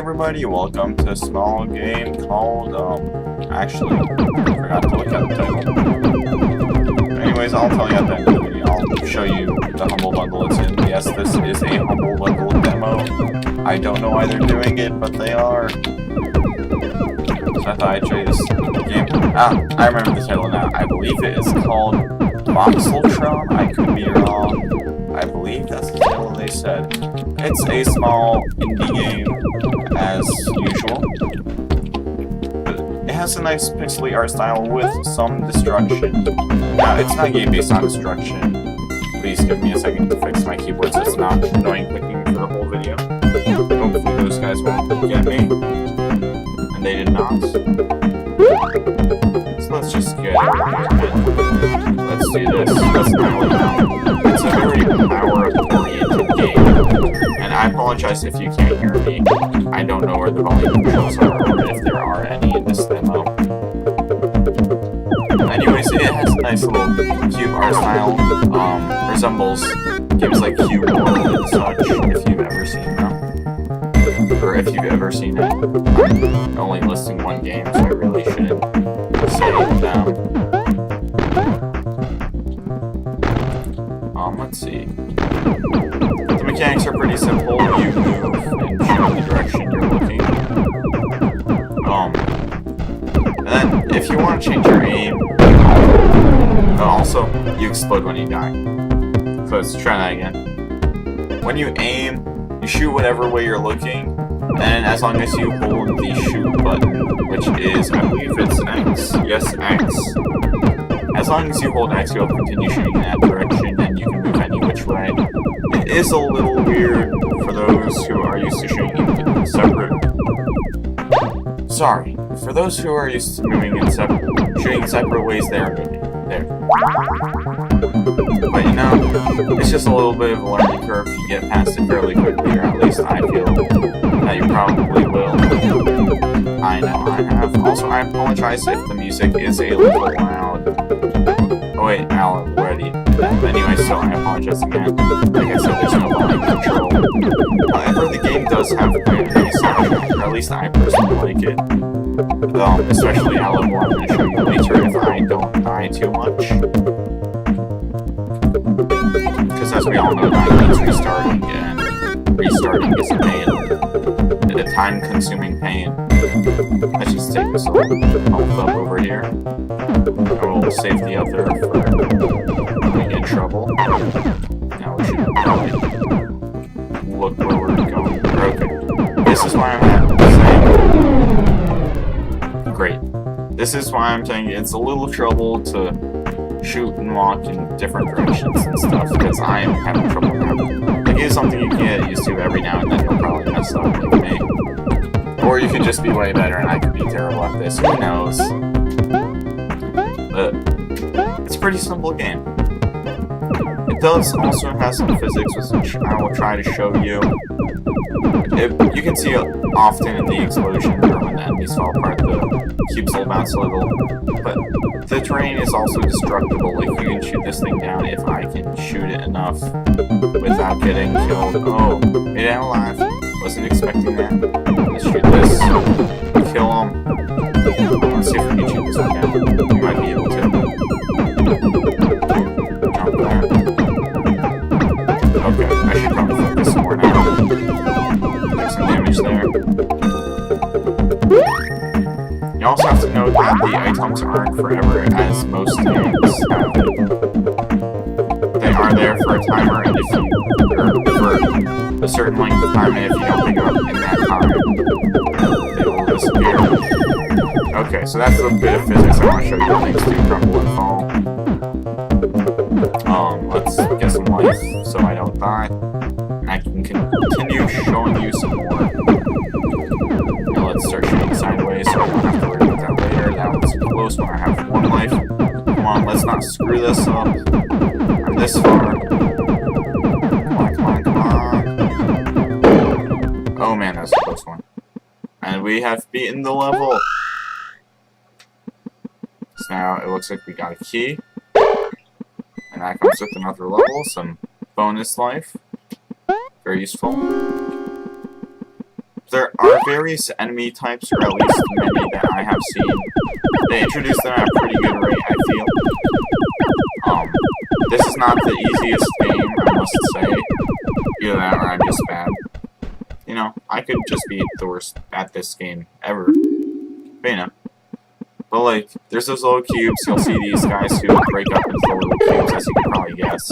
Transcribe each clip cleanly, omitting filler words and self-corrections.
everybody, welcome to a small game called, actually, I forgot to look at the title. Anyways, I'll tell you at the end of the video. I'll show you the Humble Bundle it's in. Yes, this is a Humble Bundle demo. I don't know why they're doing it, but they are. So I thought I'd show you this game. I remember the title now. I believe it is called Voxatron. I could be wrong. I believe that's the title they said. It's a small indie game, as usual. It has a nice pixely art style with some destruction. Now, it's not a game based on destruction. Please give me a second to fix my keyboard so it's not annoying clicking for the whole video. Hopefully those guys won't get me. And they did not. So let's just get it. Let's do this. Let's dial it out. It's a very power-oriented game. And I apologize if you can't hear me. I don't know where the volume controls are, or if there are any in this demo. Anyways, it has a nice little cube art style. Resembles games like Cube World and such, if you've ever seen them. Or if you've ever seen it. I'm only listing one game, so I really shouldn't say them. Let's see. The mechanics are pretty simple. You move and shoot in the direction you're looking. And then if you want to change your aim, also you explode when you die. So let's try that again. When you aim, you shoot whatever way you're looking, and as long as you hold the shoot button, which is, I believe it's X. Yes, X. As long as you hold X, you'll continue shooting in that direction, and you can move any which way. It is a little weird for those who are used to shooting in separate... Sorry. For those who are used to moving in shooting separate ways, they are moving. There. But you know, it's just a little bit of a learning curve. You get past it fairly quickly, or at least I feel that you probably will. I know I have. Also, I apologize if the music is a little loud. Oh wait, Alan, already. Anyway, so I apologize again. Like I said, there's no volume control. However, the game does have a nice soundtrack, or at least I personally like it. Especially a level I'm going to show you later if I don't die too much. Because as we all know, that means restarting, and restarting is a pain. A time-consuming pain. Let's just take this health up over here. And we'll save the other for when we get in trouble. Now we should probably look where we're going. Okay. This is why I'm saying... Great. This is why I'm saying it's a little trouble to shoot and walk in different directions and stuff, because I am having trouble now. Like, it's something you can get used to every now and then. You'll probably mess up like me. Or you could just be way better and I could be terrible at this. Who knows? But it's a pretty simple game. It does also have some physics, which I will try to show you. You can see it often in the explosion or when the enemies fall apart, the cubes will bounce a little. But the terrain is also destructible. Like, you can shoot this thing down if I can shoot it enough without getting killed. Oh, it ain't alive. Wasn't expecting that. Let's shoot this. Kill him. Let's see if we can shoot this one down. We might be able to. Jump there. Okay, I should probably focus some more now. Take some damage there. You also have to note that the items aren't forever, as most games have it. They are there for a timer, and if you, for a certain length of time, and if you don't pick up in that time, they will disappear. Okay, so that's a bit of physics I want to show you things to crumble and fall. Let's get some life so I don't die. And I can continue showing you some more. Now let's start shooting sideways so I don't have to worry about that later. That was close when I have one life. Come on, let's not screw this up. I'm this far. Come on, come on, come on. Oh man, that was a close one. And we have beaten the level. So now it looks like we got a key. And that comes with another level, some bonus life. Very useful. there are various enemy types, or at least many that I have seen. They introduce them at a pretty good rate, I feel. This is not the easiest game, I must say. Either that or I'm just bad. You know, I could just be the worst at this game ever. But you know. But like, there's those little cubes, you'll see these guys who break up into little cubes, as you can probably guess.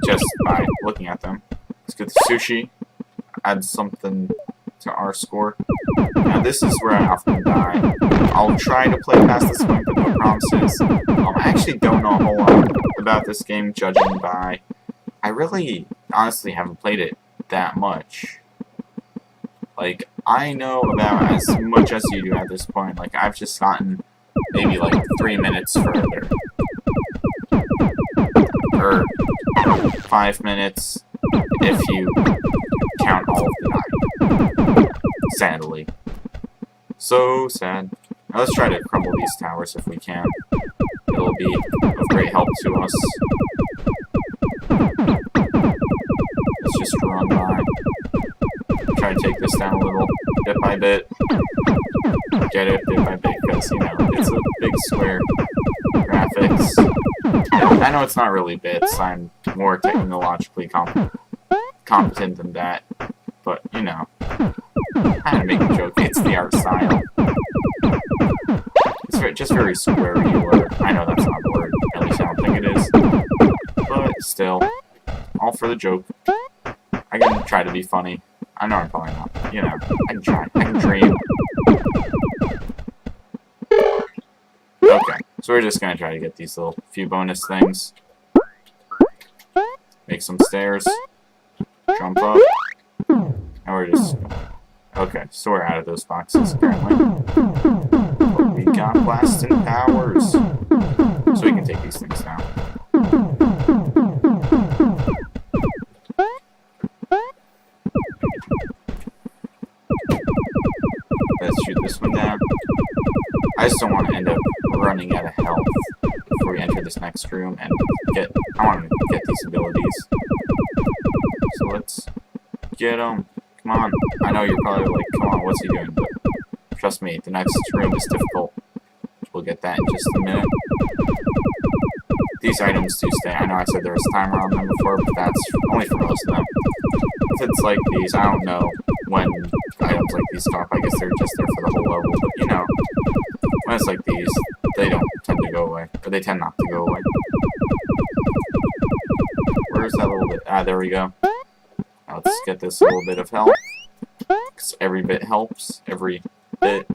Just by looking at them. Let's get the sushi. Add something to our score. Now this is where I often die. I'll try to play past this point, but no promises. I actually don't know a whole lot about this game, judging by... I really, honestly, haven't played it that much. Like, I know about as much as you do at this point. Like, I've just gotten maybe like 3 minutes further. Or 5 minutes if you count all of the night. Sadly. So sad. Now let's try to crumble these towers if we can. It'll be of great help to us. Let's just run by. Try to take this down a little, bit by bit. Get it bit by bit, because, you know, it's a big square. Graphics. I know it's not really bits, I'm more technologically competent than that. But, you know, I had to make a joke, it's the art style. It's just very square-y. I know that's not the word, at least I don't think it is. But still, all for the joke. I can try to be funny. I know I'm probably not. You know, I can try. I can dream. Okay, so we're just gonna try to get these little few bonus things. Make some stairs. Jump up. And we're just... Okay, so we're out of those boxes, apparently. But we got blasting powers. So we can take these things down. Let's shoot this one down. I just don't want to end up running out of health before we enter this next room and get... I want to get these abilities. So let's get them. Come on. I know you're probably like, come on, what's he doing? But trust me, the next room is difficult. We'll get that in just a minute. These items do stay. I know I said there was a timer on them before, but that's only for most of them. If it's like these, I don't know when items like these stop. I guess they're just there for the whole level. But, you know, when it's like these, they don't tend to go away. Or they tend not to go away. Where's that little bit? Ah, there we go. Now let's get this little bit of help. Because every bit helps. Every bit.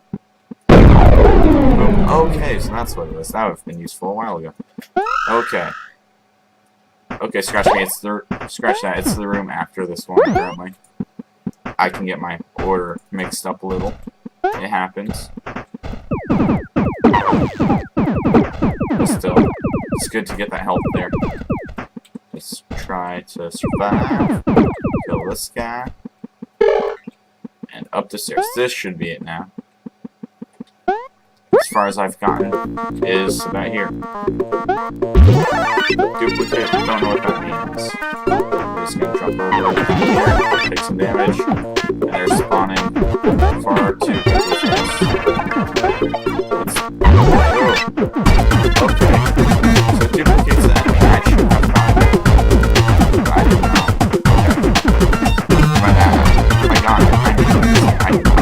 Boom. Okay, so that's what it was. That would have been useful a while ago. Okay. Okay, scratch me. Scratch that. It's the room after this one, apparently. I can get my order mixed up a little. It happens. But still, it's good to get that help there. Let's try to survive. Kill this guy. And up the stairs. This should be it now. As far as I've gotten, is about here. Duplicate, don't know what that means. I'm just gonna jump over here, take some damage, and they're spawning far too quickly for us. Okay. So it duplicates the enemy. I should have gotten it. I didn't know. Okay. By that, I got it. I didn't know. I didn't know.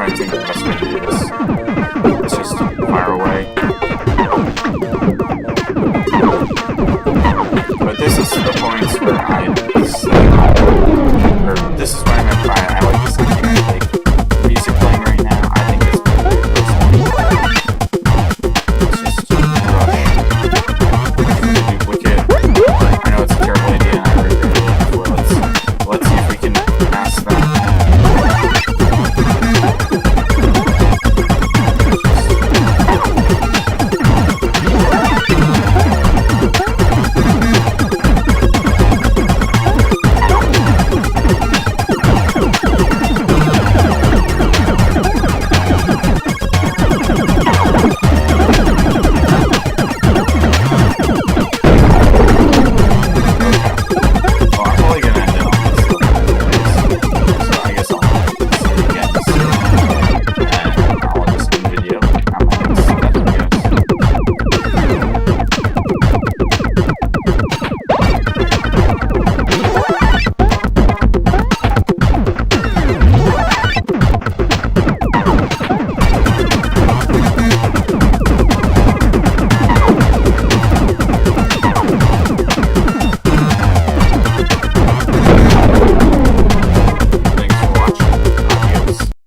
trying to think of the best way to do this. Let's just fire away.